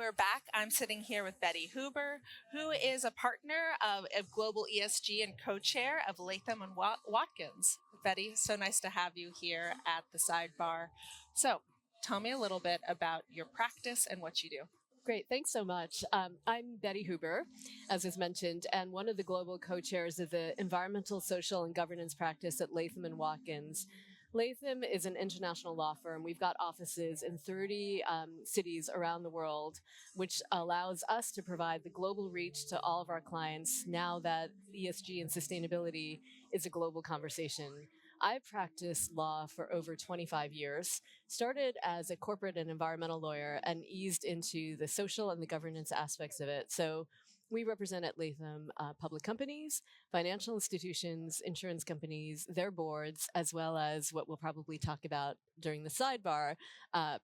we're back. I'm sitting here with Betty Huber, who is a partner of Global ESG and Co-Chair of Latham and Watkins. Betty, so nice to have you here at the sidebar. So tell me a little bit about your practice and what you do. Great, thanks so much. I'm Betty Huber, as was mentioned, and one of the global co-chairs of the environmental, social, and governance practice at Latham and Watkins. Latham is an international law firm. We've got offices in 30 cities around the world, which allows us to provide the global reach to all of our clients now that ESG and sustainability is a global conversation. I've practiced law for over 25 years, started as a corporate and environmental lawyer and eased into the social and the governance aspects of it. So we represent at Latham public companies, financial institutions, insurance companies, their boards, as well as what we'll probably talk about during the sidebar,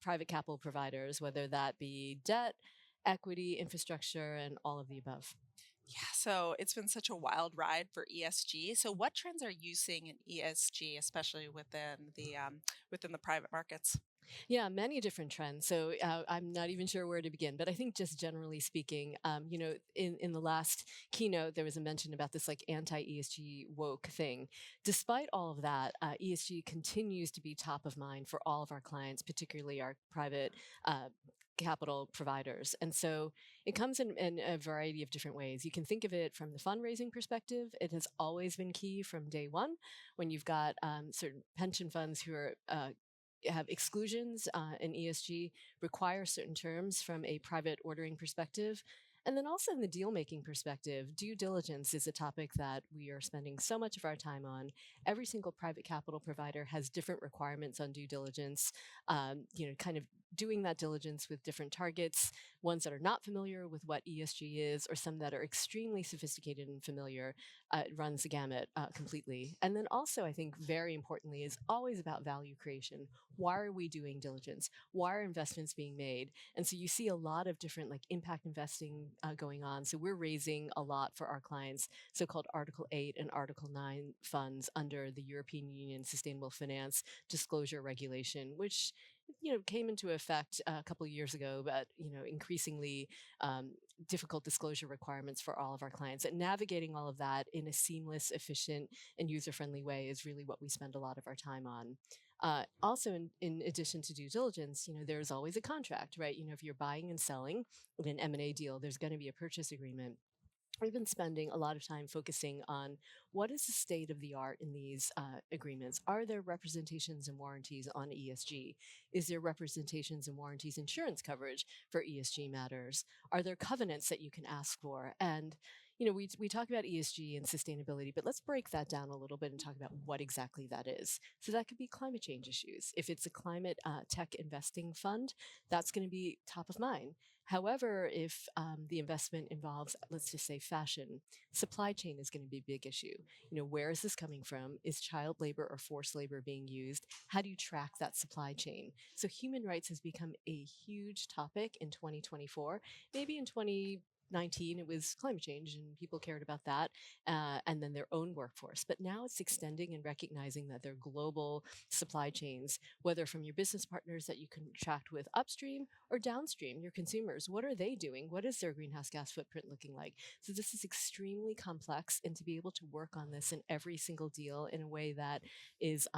private capital providers, whether that be debt, equity, infrastructure, and all of the above. Yeah, so it's been such a wild ride for ESG. So what trends are you seeing in ESG, especially within the private markets? Yeah, many different trends. So I'm not even sure where to begin, but I think just generally speaking, in the last keynote, there was a mention about this like anti-ESG woke thing. Despite all of that, ESG continues to be top of mind for all of our clients, particularly our private capital providers. And so it comes in a variety of different ways. You can think of it from the fundraising perspective. It has always been key from day one when you've got certain pension funds who are have exclusions in ESG, require certain terms from a private ordering perspective. And then also in the deal-making perspective, due diligence is a topic that we are spending so much of our time on. Every single private capital provider has different requirements on due diligence, kind of doing that diligence with different targets, ones that are not familiar with what ESG is, or some that are extremely sophisticated and familiar. It runs the gamut completely. And then also, I think very importantly, is always about value creation. Why are we doing diligence? Why are investments being made? And so you see a lot of different like impact investing going on. So we're raising a lot for our clients, so-called Article 8 and Article 9 funds under the European Union Sustainable Finance Disclosure Regulation, which came into effect a couple of years ago, but increasingly difficult disclosure requirements for all of our clients. And navigating all of that in a seamless, efficient, and user-friendly way is really what we spend a lot of our time on. Also, in addition to due diligence, there's always a contract, right? If you're buying and selling in an M&A deal, there's going to be a purchase agreement. We've been spending a lot of time focusing on what is the state of the art in these agreements. Are there representations and warranties on ESG? Is there representations and warranties insurance coverage for ESG matters? Are there covenants that you can ask for? And we talk about ESG and sustainability, but let's break that down a little bit and talk about what exactly that is. So that could be climate change issues. If it's a climate tech investing fund, that's going to be top of mind. However, if the investment involves, let's just say, fashion, supply chain is going to be a big issue. Where is this coming from? Is child labor or forced labor being used? How do you track that supply chain? So human rights has become a huge topic in 2024. Maybe in 2019, it was climate change and people cared about that, and then their own workforce. But now it's extending and recognizing that they're global supply chains, whether from your business partners that you contract with upstream or downstream, your consumers. What are they doing? What is their greenhouse gas footprint looking like? So this is extremely complex, and to be able to work on this in every single deal in a way that is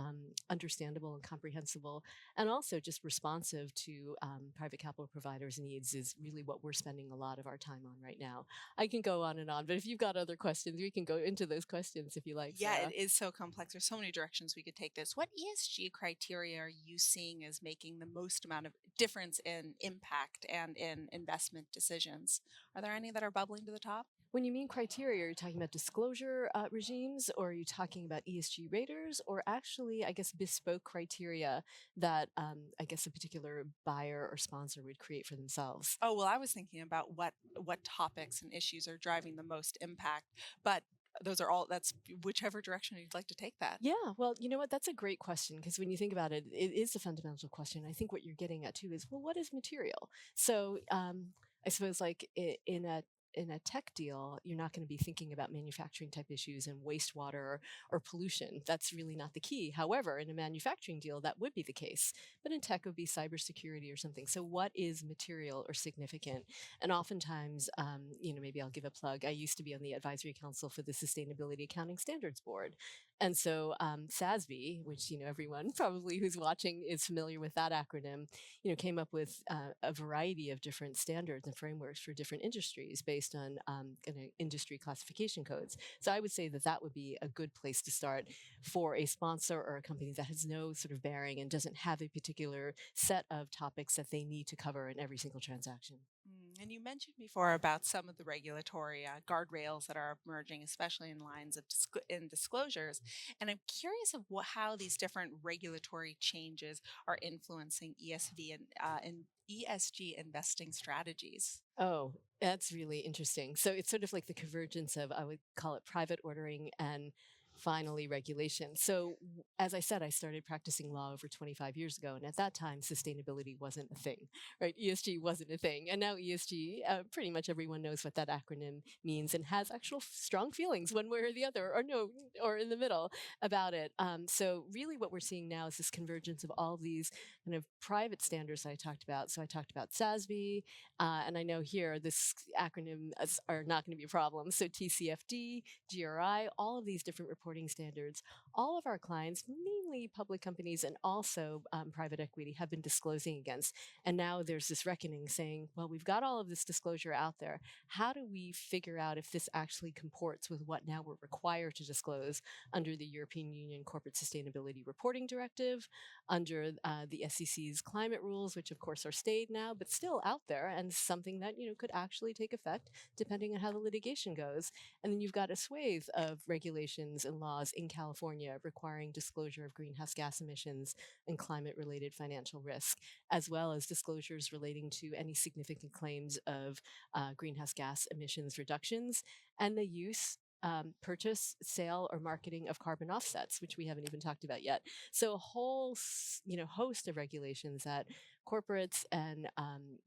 understandable and comprehensible, and also just responsive to private capital providers' needs is really what we're spending a lot of our time on right now. I can go on and on, but if you've got other questions, we can go into those questions if you like. Yeah, Sarah. it is so complex. There's so many directions we could take this. What ESG criteria are you seeing as making the most amount of difference in impact and in investment decisions? Are there any that are bubbling to the top? When you mean criteria, are you talking about disclosure regimes, or are you talking about ESG raters, or actually, I guess, bespoke criteria that I guess a particular buyer or sponsor would create for themselves? Oh, well, I was thinking about what topics and issues are driving the most impact, but that's whichever direction you'd like to take that. Yeah, well, you know what? That's a great question, because when you think about it, it is a fundamental question. I think what you're getting at too is, well, what is material? So I suppose like in a in a tech deal, you're not going to be thinking about manufacturing type issues and wastewater or pollution. That's really not the key. However, in a manufacturing deal, that would be the case. But in tech, it would be cybersecurity or something. So what is material or significant? And oftentimes, maybe I'll give a plug. I used to be on the advisory council for the Sustainability Accounting Standards Board. And so SASB, which, everyone probably who's watching is familiar with that acronym, came up with a variety of different standards and frameworks for different industries based on kind of industry classification codes. So I would say that that would be a good place to start for a sponsor or a company that has no sort of bearing and doesn't have a particular set of topics that they need to cover in every single transaction. And you mentioned before about some of the regulatory guardrails that are emerging, especially in lines of in disclosures. And I'm curious of how these different regulatory changes are influencing and ESG investing strategies. Oh, that's really interesting. So it's sort of like the convergence of, I would call it private ordering and finally regulation. So as I said, I started practicing law over 25 years ago. And at that time, sustainability wasn't a thing, right? ESG wasn't a thing. And now ESG, pretty much everyone knows what that acronym means and has actual strong feelings one way or the other, or no, or in the middle about it. So really what we're seeing now is this convergence of all these kind of private standards I talked about. So I talked about SASB, and I know here this acronym are not going to be a problem. So TCFD, GRI, all of these different reporting standards, all of our clients, mainly public companies and also private equity, have been disclosing against. And now there's this reckoning saying, well, we've got all of this disclosure out there. How do we figure out if this actually comports with what now we're required to disclose under the European Union Corporate Sustainability Reporting Directive, under the SEC's climate rules, which of course are stayed now, but still out there and something that, could actually take effect depending on how the litigation goes. And then you've got a swathe of regulations and laws in California requiring disclosure of greenhouse gas emissions and climate-related financial risk, as well as disclosures relating to any significant claims of greenhouse gas emissions reductions and the use, purchase, sale, or marketing of carbon offsets, which we haven't even talked about yet. So a whole, host of regulations that corporates and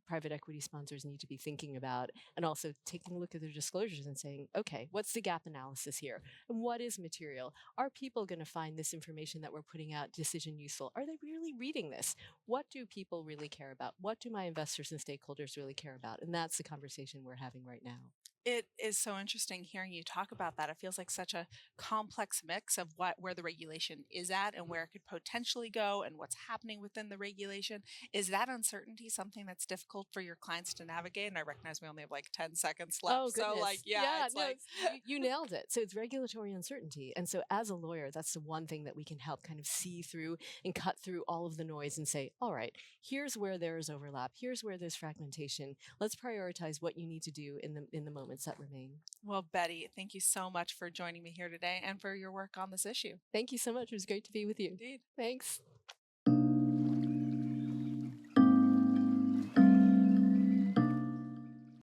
private equity sponsors need to be thinking about, and also taking a look at their disclosures and saying, okay, what's the gap analysis here? And what is material? Are people going to find this information that we're putting out decision useful? Are they really reading this? What do people really care about? What do my investors and stakeholders really care about? And that's the conversation we're having right now. It is so interesting hearing you talk about that. It feels like such a complex mix of where the regulation is at and where it could potentially go and what's happening within the regulation. Is that uncertainty something that's difficult for your clients to navigate? And I recognize we only have like 10 seconds left. Oh, goodness. So it's no, you nailed it. So it's regulatory uncertainty. And so as a lawyer, that's the one thing that we can help kind of see through and cut through all of the noise and say, all right, here's where there is overlap. Here's where there's fragmentation. Let's prioritize what you need to do in the moments that remain. Well, Betty, thank you so much for joining me here today and for your work on this issue. Thank you so much. It was great to be with you. Indeed. Thanks.